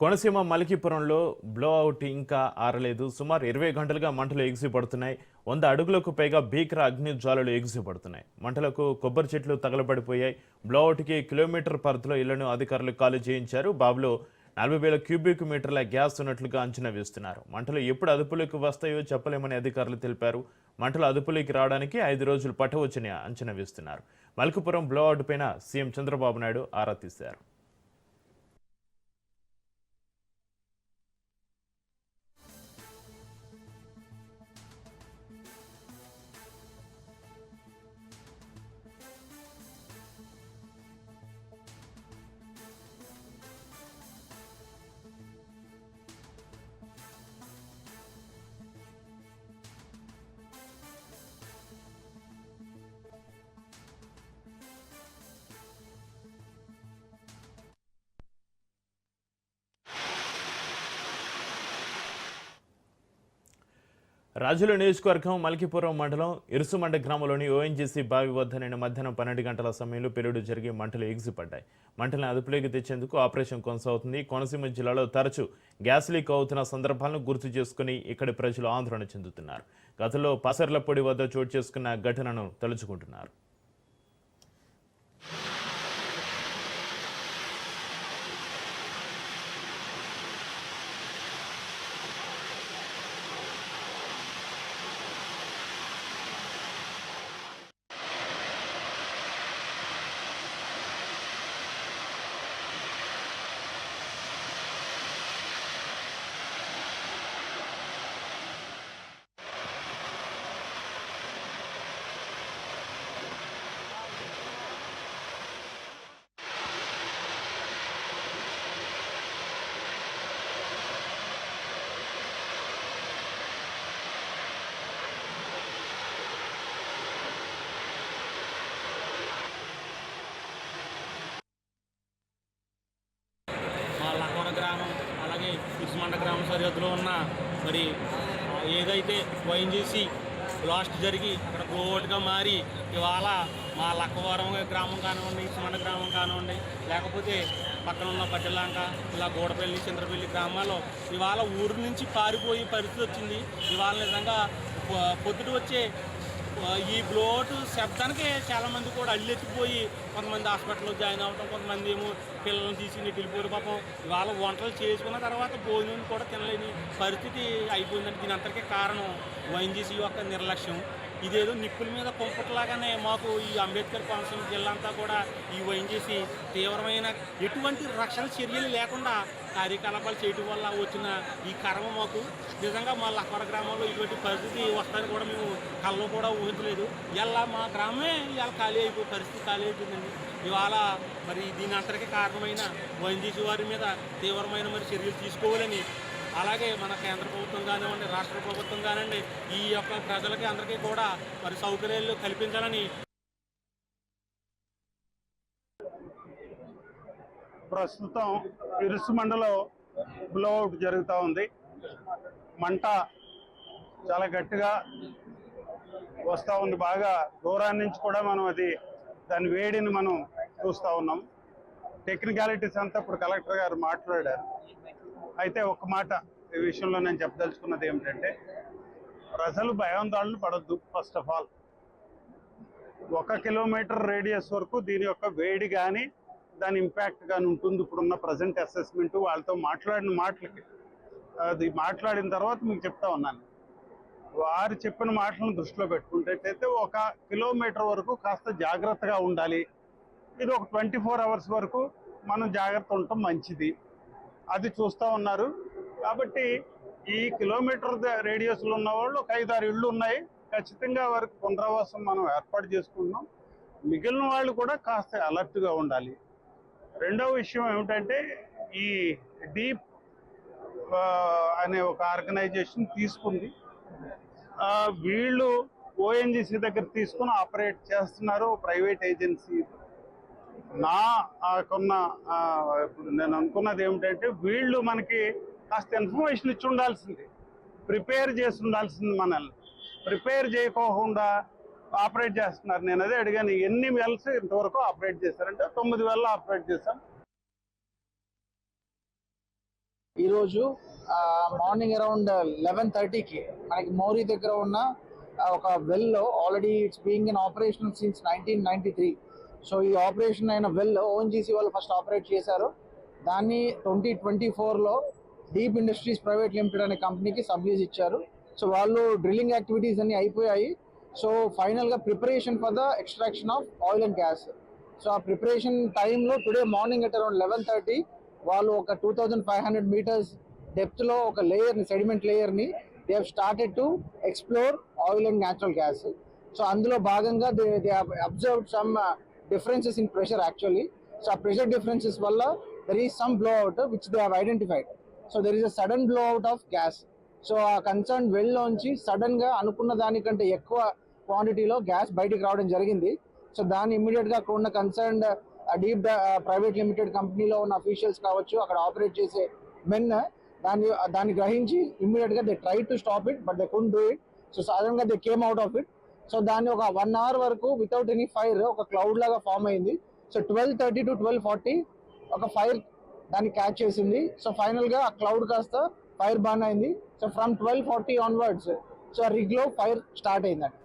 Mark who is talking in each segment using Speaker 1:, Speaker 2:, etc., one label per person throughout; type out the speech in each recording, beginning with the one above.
Speaker 1: Konaseema మలికిపురంలో blowout ఇంకా ఆరలేదు. సుమారు 20 గంటలుగా మంటలు ఎగిసిపడుతున్నాయి. 100 అడుగులకు పైగా భీకర అగ్ని జ్వాలలు ఎగిసిపడుతున్నాయి. మంటలకు కొబ్బరి చెట్లు తగలబడిపోయాయి. బ్లోఅవుట్కి కిలోమీటర్ పరిధిలో ఇళ్లను అధికారులు ఖాళీ చేయించారు. బాబులో 40,000 క్యూబిక్ మీటర్ల గ్యాస్ ఉన్నట్లుగా అంచనా వేస్తున్నారు. మంటలు ఎప్పుడు అదుపులోకి వస్తాయో చెప్పలేమని అధికారులు తెలిపారు. మంటలు అదుపులోకి రావడానికి 5 రోజులు పట్టవచ్చని అంచనా వేస్తున్నారు. మలికిపురం బ్లోఅవుట్ పైన సీఎం చంద్రబాబు నాయుడు ఆరా తీశారు. రాజుల నియోజకవర్గం మలికిపురం మండలం ఇరుసుమండ గ్రామంలోని ఓఎన్జీసీ బావి వద్ద నిన్న మధ్యాహ్నం 12 గంటల సమయంలో పెళ్లిడు జరిగి మంటలు ఎగిసిపడ్డాయి. మంటలను అదుపులోకి తెచ్చేందుకు ఆపరేషన్ కొనసాగుతుంది. కోనసీమ జిల్లాలో తరచూ గ్యాస్ లీక్ అవుతున్న సందర్భాలను గుర్తు చేసుకుని ఇక్కడి ప్రజలు ఆందోళన చెందుతున్నారు. గతంలో పసర్లపొడి వద్ద చోటు చేసుకున్న ఘటనను తలుచుకుంటున్నారు.
Speaker 2: గ్రామం అలాగే ఇసుమండ గ్రామ సరిహద్దులో ఉన్న మరి ఏదైతే ఓఎన్జీసీ బ్లాస్ట్ జరిగి అక్కడ బ్లోఅవుట్గా మారి ఇవాళ మా లక్కవరం గ్రామం కానివ్వండి, ఇసుమండ గ్రామం కానివ్వండి, లేకపోతే పక్కన ఉన్న పట్టెలాంక ఇలా గూడపల్లి, చంద్రపల్లి గ్రామాల్లో ఇవాళ ఊరు నుంచి పారిపోయే పరిస్థితి వచ్చింది. ఇవాళ నిజంగా పొద్దుట వచ్చే ఈ బ్లోఅవుట్ శబ్దానికి చాలామంది కూడా అల్లెత్తిపోయి కొంతమంది హాస్పిటల్లో జాయిన్ అవ్వడం, కొంతమంది ఏమో పిల్లల్ని తీసి నెట్టిపోయారు. పాపం ఇవాళ వంటలు చేసుకున్న తర్వాత భోజనం కూడా తినలేని పరిస్థితి అయిపోయిందండి. దీని అంతటికీ కారణం ఓఎన్జీసీ యొక్క నిర్లక్ష్యం. ఇదేదో నిప్పుల మీద కుంపట్లాగానే మాకు ఈ అంబేద్కర్ కోనసీమ జిల్లా అంతా కూడా ఈ ఓఎన్జీసీ తీవ్రమైన ఎటువంటి రక్షణ చర్యలు లేకుండా కార్యకలాపాలు చేయడం వల్ల వచ్చిన ఈ కర్మ మాకు నిజంగా మా లక్కవర గ్రామంలో ఇటువంటి పరిస్థితి వస్తుందని కూడా మేము కల్లో కూడా ఊహించలేదు. ఇలా మా గ్రామమే ఇవాళ ఖాళీ అయిపోయే పరిస్థితి ఖాళీ అయిపోయిందండి. ఇవాళ మరి దీని అంతటికీ కారణమైన ఓఎన్జీసీ వారి మీద తీవ్రమైన మరి చర్యలు తీసుకోవాలని, అలాగే మన కేంద్ర ప్రభుత్వం కానివ్వండి, రాష్ట్ర ప్రభుత్వం కానివ్వండి, ఈ యొక్క ప్రజలకి అందరికీ కూడా మరి సౌకర్యాలు కల్పించాలని.
Speaker 3: ప్రస్తుతం ఇరుసుమండలో బ్లోఅవుట్ జరుగుతూ ఉంది. మంట చాలా గట్టిగా వస్తూ ఉంది. బాగా దూరాన్ని నుంచి కూడా మనం దాని వేడిని మనం చూస్తూ ఉన్నాం. టెక్నికాలిటీస్ అంతా ఇప్పుడు కలెక్టర్ గారు మాట్లాడారు. అయితే ఒక మాట ఈ విషయంలో నేను చెప్పదలుచుకున్నది ఏమిటంటే, ప్రజలు భయాందోళన పడొద్దు. First of all 1 kilometre radius వరకు దీని యొక్క వేడి కానీ దాని ఇంపాక్ట్ కానీ ఉంటుంది. ఇప్పుడున్న ప్రజెంట్ అసెస్మెంట్ వాళ్ళతో మాట్లాడిన మాటలకి అది మాట్లాడిన తర్వాత మీకు చెప్తా ఉన్నాను. వారు చెప్పిన మాటలను దృష్టిలో పెట్టుకుంటేటైతే 1 కిలోమీటర్ వరకు కాస్త జాగ్రత్తగా ఉండాలి. ఇది ఒక 24 అవర్స్ వరకు మనం జాగ్రత్త ఉండటం మంచిది. అది చూస్తూ ఉన్నారు. కాబట్టి ఈ కిలోమీటర్ రేడియస్లో ఉన్న వాళ్ళు ఒక 5-6 ఇళ్ళు ఉన్నాయి. ఖచ్చితంగా వారికి పునరావాసం మనం ఏర్పాటు చేసుకుంటున్నాం. మిగిలిన వాళ్ళు కూడా కాస్త అలర్ట్గా ఉండాలి. రెండవ విషయం ఏమిటంటే, ఈ డీప్ అనే ఒక ఆర్గనైజేషన్ తీసుకుంది. వీళ్ళు ఓఎన్జీసీ దగ్గర తీసుకుని ఆపరేట్ చేస్తున్నారు, ప్రైవేట్ ఏజెన్సీ. ఇప్పుడు నేను అనుకున్నది ఏమిటంటే, వీళ్ళు మనకి కాస్త ఇన్ఫర్మేషన్ ఇచ్చి ఉండాల్సింది, ప్రిపేర్ చేసి ఉండాల్సింది. మనల్ని ప్రిపేర్ చేయకోకుండా ఆపరేట్ చేస్తున్నారు. నేను అదే అడిగాను, ఎన్ని వెల్స్ ఇంతవరకు ఆపరేట్ చేశారంటే 9 వెల్ ఆపరేట్ చేశాం.
Speaker 4: ఈరోజు మార్నింగ్ అరౌండ్ 11:30కి మనకి మౌరీ దగ్గర ఉన్న ఒక వెల్లో already it's being in operation since 1993. So ఈ ఆపరేషన్ అయిన వెల్ ఓఎన్జీసీ వాళ్ళు ఫస్ట్ ఆపరేట్ చేశారు. దాన్ని 2024లో డీప్ ఇండస్ట్రీస్ ప్రైవేట్ లిమిటెడ్ అనే కంపెనీకి సబ్లీజ్ ఇచ్చారు. సో వాళ్ళు డ్రిల్లింగ్ యాక్టివిటీస్ అన్ని అయిపోయాయి. సో ఫైనల్గా preparation for the extraction of oil and gas. So ఆ ప్రిపరేషన్ టైంలో టుడే మార్నింగ్ అట్ అరౌండ్ 11:30 వాళ్ళు ఒక 2500 మీటర్స్ డెప్త్లో ఒక లేయర్ని, సెడిమెంట్ లేయర్ని they have started to explore oil and natural gas. So అందులో భాగంగా they have observed some differences in pressure actually. So ఆ ప్రెషర్ డిఫరెన్సెస్ వల్ల there is some blow out which they have identified. So there is a sudden blow out of gas. So ఆ concern వెల్లోంచి సడన్గా అనుకున్న దానికంటే ఎక్కువ క్వాంటిటీలో gas బయటికి రావడం జరిగింది. సో దాన్ని ఇమ్మీడియట్గా అక్కడ ఉన్న కన్సర్న్డ్ డీప్ ప్రైవేట్ లిమిటెడ్ కంపెనీలో ఉన్న అఫీషియల్స్ కావచ్చు, అక్కడ ఆపరేట్ చేసే మెన్ దాన్ని గ్రహించి ఇమ్మీడియట్గా they try to stop it but they couldn't do it. So సడన్గా they came out of it. So దాన్ని ఒక 1 hour వరకు వితౌట్ ఎనీ ఫైర్ ఒక క్లౌడ్ లాగా ఫామ్ అయింది. సో 12:30 to 12:40 ఒక ఫైర్ దాన్ని క్యాచ్ చేసింది. సో ఫైనల్గా ఆ క్లౌడ్ కాస్త ఫైర్ బర్న్ అయింది. సో ఫ్రమ్ 12:40 ఆన్వర్డ్స్ సో ఆ రిగ్లో ఫైర్ స్టార్ట్ అయిందండి.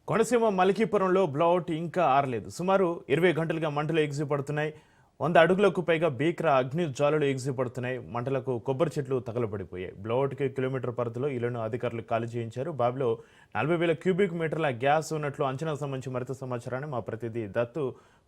Speaker 1: కోనసీమ మలికీపురంలో బ్లౌట్ ఇంకా ఆరలేదు. సుమారు 20 గంటలుగా మంటలు ఎగిసిపడుతున్నాయి. 100 అడుగులకు పైగా భీకర అగ్ని జ్వాలలు ఎగిసిపడుతున్నాయి. మంటలకు కొబ్బరి చెట్లు తగలబడిపోయాయి. బ్లౌట్కి కిలోమీటర్ పరిధిలో ఇళ్లను అధికారులు ఖాళీ చేయించారు. బావిలో 40,000 క్యూబిక్ మీటర్ల గ్యాస్ ఉన్నట్లు అంచనా సంబంధించి మరింత సమాచారాన్ని మా ప్రతినిధి దత్తు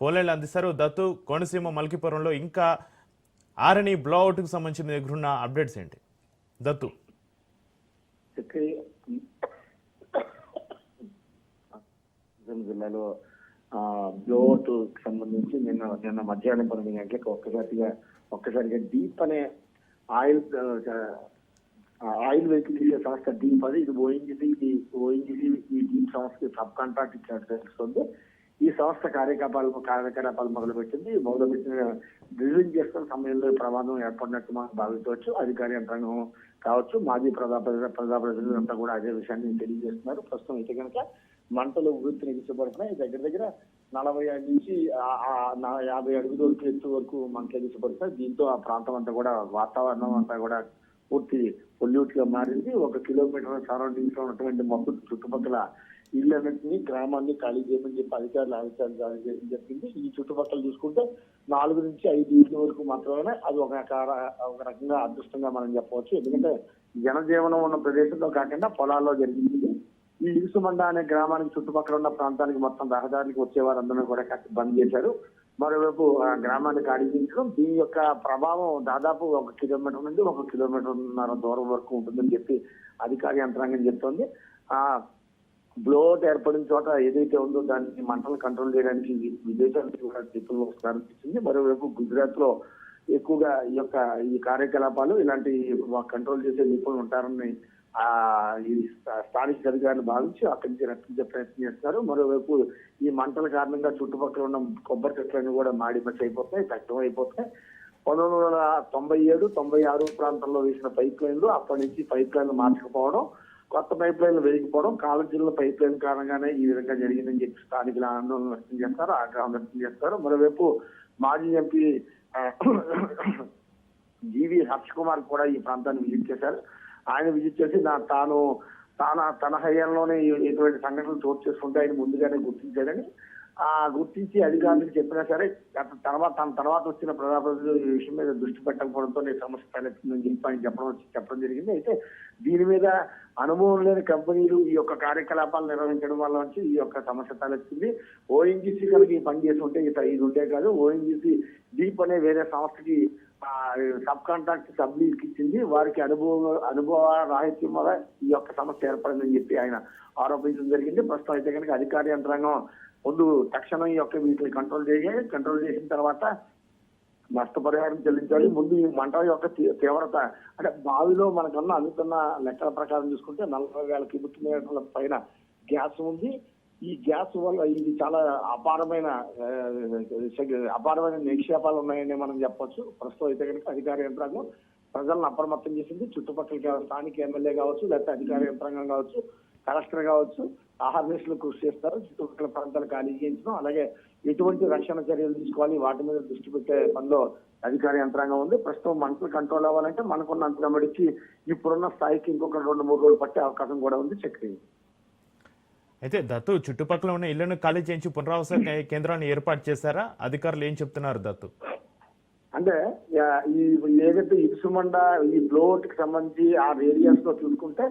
Speaker 1: ఫోన్లైన్లో అందిస్తారు. దత్తు, కోనసీమ మలికీపురంలో ఇంకా ఆరని బ్లౌట్కి సంబంధించి మీ దగ్గర ఉన్న అప్డేట్స్ ఏంటి దత్తు?
Speaker 5: జిల్లాలో బ్లోఅవుట్ సంబంధించి నిన్న మధ్యాహ్నం 12 గంటలకు ఒక్కసారిగా డీప్ అనే ఆయిల్ వెహికల్ తీసే సంస్థ డీప్ అది. ఇది ఓఎన్జీసీ ఈ డీప్ సంస్థకి సబ్ కాంట్రాక్ట్ ఇచ్చినట్టు తెలుస్తుంది. ఈ సంస్థ కార్యకలాపాలు మొదలుపెట్టిన డ్రిల్లింగ్ చేస్తున్న సమయంలో ప్రమాదం ఏర్పడినట్టు మనం భావించవచ్చు. అధికార యంత్రాంగం కావచ్చు, మాజీ ప్రజాప్రతినిధులు అంతా కూడా అదే విషయాన్ని తెలియజేస్తున్నారు. ప్రస్తుతం అయితే కనుక మంటలు ఉవ్వెత్తున ఎగిసిపడుతున్నాయి. దగ్గర 45 నుంచి 50 అడుగుల వరకు ఎత్తు వరకు మంటలు ఎగిసిపడుతున్నాయి. దీంతో ఆ ప్రాంతం అంతా కూడా, వాతావరణం అంతా కూడా పూర్తి పొల్యూట్ గా మారింది. 1 కిలోమీటర్ సరౌండింగ్స్ లో ఉన్నటువంటి మొత్తం చుట్టుపక్కల ఇళ్ళన్నింటినీ, గ్రామాన్ని ఖాళీ చేయమని చెప్పి అధికారులు ఆదేశాలు జారీ చేయడం జరిగింది. ఈ చుట్టుపక్కల చూసుకుంటే 4 నుంచి 5 ఇళ్ళ వరకు మాత్రమే అది ఒక రకంగా అదృష్టంగా మనం చెప్పవచ్చు. ఎందుకంటే జనజీవనం ఉన్న ప్రదేశంలో కాకుండా పొలాల్లో జరిగింది. ఈ ఇరుసుమండ అనే గ్రామానికి చుట్టుపక్కల ఉన్న ప్రాంతానికి మొత్తం రహదారికి వచ్చే వారందరూ కూడా బంద్ చేశారు. మరోవైపు ఆ గ్రామాన్ని ఖాళీంచడం, దీని యొక్క ప్రభావం దాదాపు 1 కిలోమీటర్ నుండి 1.5 కిలోమీటర్ల దూరం వరకు ఉంటుందని చెప్పి అధికార యంత్రాంగం చెప్తోంది. ఆ బ్లోఅవుట్ ఏర్పడిన చోట ఏదైతే ఉందో దాన్ని మంటలు కంట్రోల్ చేయడానికి విదేశాల నుంచి కూడా ట్రిప్పులు ప్రారంభించింది. మరోవైపు గుజరాత్ లో ఎక్కువగా ఈ కార్యకలాపాలు ఇలాంటి కంట్రోల్ చేసే నిపుణులు ఉంటారని ఈ స్థానిక అధికారులు భావించి అక్కడి నుంచి రక్షించే ప్రయత్నం చేస్తారు. మరోవైపు ఈ మంటల కారణంగా చుట్టుపక్కల ఉన్న కొబ్బరి చెట్లన్నీ కూడా మాడిమచ్చి అయిపోతాయి, దగ్ధం అయిపోతాయి. 1997, 96 ప్రాంతంలో వేసిన పైప్ లైన్లు అప్పటి నుంచి పైప్ లైన్లు మార్చకపోవడం, కొత్త పైప్ లైన్లు వేయకపోవడం, కాలేజీల్లో పైప్ లైన్ కారణంగానే ఈ విధంగా జరిగిందని చెప్పి స్థానికులు ఆందోళన వ్యక్తం చేస్తారు, ఆగ్రహం వ్యక్తం చేస్తారు. మరోవైపు మాజీ ఎంపీ జీవి హర్ష్ కుమార్ కూడా ఈ ప్రాంతాన్ని విజిట్ చేశారు. ఆయన విజిట్ చేసి తన హయాంలోనే ఎటువంటి సంఘటనలు చోటు చేసుకుంటే ఆయన ముందుగానే గుర్తించాడని, గుర్తించి అధికారులకు చెప్పినా సరే తన తర్వాత వచ్చిన ప్రజాప్రతినిధులు ఈ విషయం మీద దృష్టి పెట్టకపోవడంతో నేను సమస్య తలెత్తుందని చెప్పి ఆయన చెప్పడం జరిగింది. అయితే దీని మీద అనుభవం లేని కంపెనీలు ఈ యొక్క కార్యకలాపాలు నిర్వహించడం వల్ల వచ్చి ఈ యొక్క సమస్య తలెత్తుంది. ఓఎన్జీసీ కనుక ఈ పని చేసి ఉంటే ఇది ఉంటే కాదు. ఓఎన్జీసీ డీప్ అనే వేరే సంస్థకి సబ్ కాంట్రాక్ట్ సబ్లీజ్ ఇచ్చింది. వారికి అనుభవ రాహిత్యం వల్ల ఈ యొక్క సమస్య ఏర్పడిందని చెప్పి ఆయన ఆరోపించడం జరిగింది. ప్రస్తుతం అయితే కనుక అధికార యంత్రాంగం ముందు తక్షణం ఈ యొక్క వీటిని కంట్రోల్ చేసిన తర్వాత నష్టపరిహారం చెల్లించాలి. ముందు ఈ మంటల యొక్క తీవ్రత అంటే బావిలో మనకన్నా అందుతున్న లెక్కల ప్రకారం చూసుకుంటే 40,000 క్యూబిక్ మీటర్ల పైన గ్యాస్ ఉంది. ఈ గ్యాస్ వల్ల ఇది చాలా అపారమైన నిక్షేపాలు ఉన్నాయని మనం చెప్పొచ్చు. ప్రస్తుతం అయితే కనుక అధికార యంత్రాంగం ప్రజలను అప్రమత్తం చేసింది. చుట్టుపక్కల స్థానిక ఎమ్మెల్యే కావచ్చు, లేకపోతే అధికార యంత్రాంగం కావచ్చు, కలెక్టర్ కావచ్చు, ఆహార్నిస్టులు కృషి చేస్తారు. చుట్టుపక్కల ప్రాంతాలు ఖాళీ చేయించడం, అలాగే ఎటువంటి రక్షణ చర్యలు తీసుకోవాలి వాటి మీద దృష్టి పెట్టే పనిలో అధికార యంత్రాంగం ఉంది. ప్రస్తుతం మంటలు కంట్రోల్ అవ్వాలంటే మనకున్నంత గమనించి ఇప్పుడున్న స్థాయికి ఇంకొక 2-3 రోజులు పట్టే అవకాశం కూడా ఉంది. చక్రి
Speaker 1: అయితే దత్తు, చుట్టుపక్కల ఉన్న ఇళ్లను ఖాళీ చేయించి పునరావాస కేంద్రాన్ని ఏర్పాటు చేశారా? అధికారులు ఏం చెప్తున్నారు దత్తు?
Speaker 5: అంటే ఈ ఏదైతే ఇసుమండ ఈ బ్లోట్ కి సంబంధించి ఆ రేడియస్ లో చూసుకుంటే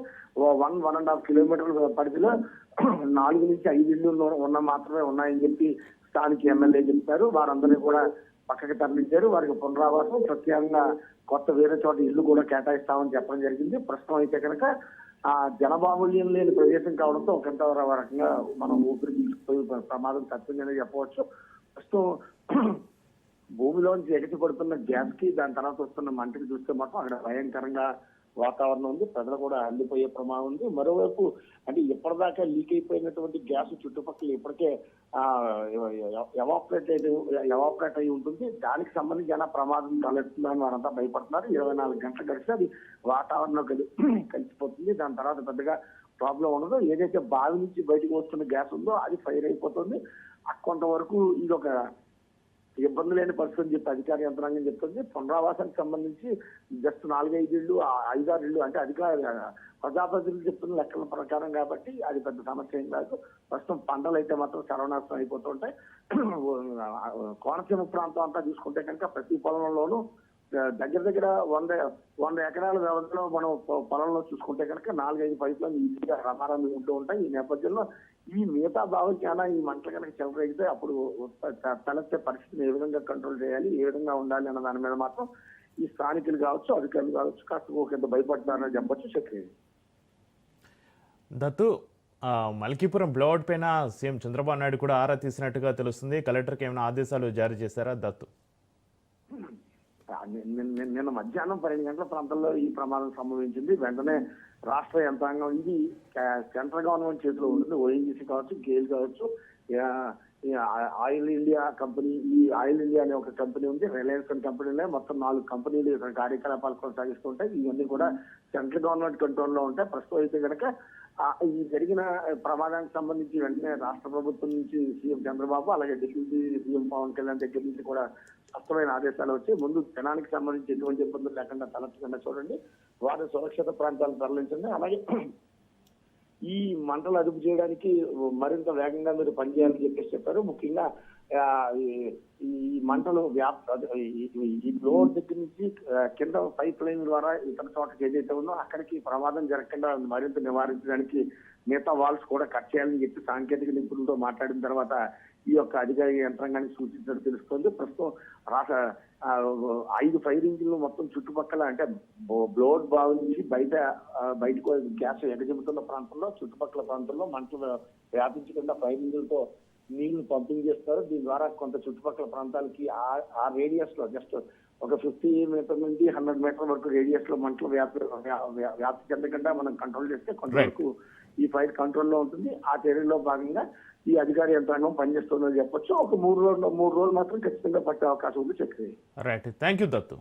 Speaker 5: 1.5 కిలోమీటర్ల పరిధిలో 4 నుంచి 5 ఇళ్ళు ఉన్న మాత్రమే ఉన్నాయని చెప్పి స్థానిక ఎమ్మెల్యే చెప్తారు. వారందరినీ కూడా పక్కకి తరలించారు. వారికి పునరావాసం ప్రత్యేకంగా కొత్త వేరే చోట ఇల్లు కూడా కేటాయిస్తామని చెప్పడం జరిగింది. ప్రస్తుతం అయితే కనుక ఆ జనబాహుల్యం లేని ప్రదేశం కావడంతో ఒకంత రకంగా మనం ఊపిరి తీసుకుపోయి ప్రమాదం తప్పిందని చెప్పవచ్చు. ప్రస్తుతం భూమిలోంచి ఎగసి పడుతున్న గ్యాస్ కి దాని తర్వాత వస్తున్న మంటకి చూస్తే మాత్రం అక్కడ భయంకరంగా వాతావరణం ఉంది. ప్రజలు కూడా అల్లిపోయే ప్రమాదం ఉంది. మరోవైపు అంటే ఇప్పటిదాకా లీక్ అయిపోయినటువంటి గ్యాస్ చుట్టుపక్కల ఇప్పటికే ఎవాపరేట్ అయి ఉంటుంది. దానికి సంబంధించి ఏమైనా ప్రమాదం తలెత్తుందని వారంతా భయపడుతున్నారు. 24 గంటలు గడిస్తే అది వాతావరణం కలిసిపోతుంది. దాని తర్వాత పెద్దగా ప్రాబ్లం ఉండదు. ఏదైతే బావి నుంచి బయటకు వస్తున్న గ్యాస్ ఉందో అది ఫైర్ అయిపోతుంది. కొంతవరకు ఇది ఒక ఇబ్బంది లేని పరిస్థితి అని చెప్పి అధికార యంత్రాంగం చెప్తుంది. పునరావాసానికి సంబంధించి జస్ట్ 4-5 ఇళ్ళు 5-6 ఇళ్ళు అంటే ప్రజాప్రతినిధులు చెప్తున్న లెక్కల ప్రకారం కాబట్టి అది పెద్ద సమస్య ఏం కాదు. ప్రస్తుతం పంటలు అయితే మాత్రం సర్వనాశనం అయిపోతుంటాయి. కోనసీమ ప్రాంతం అంతా చూసుకుంటే కనుక ప్రతి పొలంలోనూ దగ్గర 100 ఎకరాల వ్యవధిలో మనం పొలంలో చూసుకుంటే కనుక 4-5 పైపులను ఈజీగా రమారమి ఉంటూ ఉంటాయి. ఈ నేపథ్యంలో ఈ మిగతా భావించాలా ఈ మంటలు కనుక చెలరేగితే అప్పుడు తలెత్తే పరిస్థితిని ఏ విధంగా కంట్రోల్ చేయాలి, ఏ విధంగా ఉండాలి అన్న దాని మీద మాత్రం ఈ స్థానికులు కావచ్చు, అధికారులు కావచ్చు కాస్త ఒకంత భయపడుతున్నారని చెప్పొచ్చు. చక్రి
Speaker 1: దత్తు, మల్కీపురం బ్లౌడ్ పైన సీఎం చంద్రబాబు నాయుడు కూడా ఆరా తీసినట్టుగా తెలుస్తుంది. కలెక్టర్కి ఏమైనా ఆదేశాలు జారీ చేశారా దత్తు?
Speaker 5: నిన్న మధ్యాహ్నం 12 గంటల ప్రాంతంలో ఈ ప్రమాదం సంభవించింది. వెంటనే రాష్ట్ర యంత్రాంగం ఇది సెంట్రల్ గవర్నమెంట్ చేతిలో ఉంటుంది. ఓఎన్జీసీ కావచ్చు, గేల్ కావచ్చు, ఆయిల్ ఇండియా కంపెనీ, ఈ ఆయిల్ ఇండియా అనే ఒక కంపెనీ ఉంది, రిలయన్స్ అనే కంపెనీలే మొత్తం 4 కంపెనీలు ఇక్కడ కార్యకలాపాలు కొనసాగిస్తుంటాయి. ఇవన్నీ కూడా సెంట్రల్ గవర్నమెంట్ కంట్రోల్లో ఉంటాయి. ప్రస్తుతం అయితే కనుక ఈ జరిగిన ప్రమాదానికి సంబంధించి వెంటనే రాష్ట్ర ప్రభుత్వం నుంచి సీఎం చంద్రబాబు అలాగే డిప్యూటీ సీఎం పవన్ కళ్యాణ్ దగ్గర నుంచి కూడా స్పష్టమైన ఆదేశాలు వచ్చి ముందు జనానికి సంబంధించి ఎటువంటి ఇబ్బందులు లేకుండా తలెత్తకుండా చూడండి, వారి సురక్షిత ప్రాంతాలను తరలించండి, అలాగే ఈ మంటలు అదుపు చేయడానికి మరింత వేగంగా మీరు పనిచేయాలని చెప్పేసి చెప్పారు. ముఖ్యంగా ఈ మంటలు ఈ బ్లోర్ దగ్గర నుంచి కింద పైప్ లైన్ ద్వారా ఇతర చోటకి ఏదైతే ఉందో అక్కడికి ప్రమాదం జరగకుండా మరింత నివారించడానికి మిగతా వాల్స్ కూడా కట్ చేయాలని చెప్పి సాంకేతిక నిపుణులతో మాట్లాడిన తర్వాత ఈ యొక్క అధికార యంత్రాంగానికి సూచించినట్టు తెలుస్తుంది. ప్రస్తుతం 5 ఫైర్ ఇంజిన్లు మొత్తం చుట్టుపక్కల అంటే బ్లోడ్ బావి నుంచి బయటకు గ్యాస్ ఎగజెబుతున్న ప్రాంతంలో చుట్టుపక్కల ప్రాంతంలో మంటలు వ్యాపించకుండా ఫైర్ ఇంజిన్లతో నీళ్లు పంపింగ్ చేస్తారు. దీని ద్వారా కొంత చుట్టుపక్కల ప్రాంతాలకి ఆ రేడియస్ లో జస్ట్ ఒక 50 మీటర్ నుండి 100 మీటర్ వరకు రేడియస్ లో మంటలు వ్యాప్తి చెందకుండా మనం కంట్రోల్ చేస్తే కొంతవరకు ఈ ఫైర్ కంట్రోల్లో ఉంటుంది. ఆ చర్యలో భాగంగా ఈ అధికార యంత్రాంగం పనిచేస్తుందని చెప్పొచ్చు. ఒక 3 రోజులు మాత్రం ఖచ్చితంగా పట్టే అవకాశం ఉంది. Chakri
Speaker 1: right, thank you Dattu.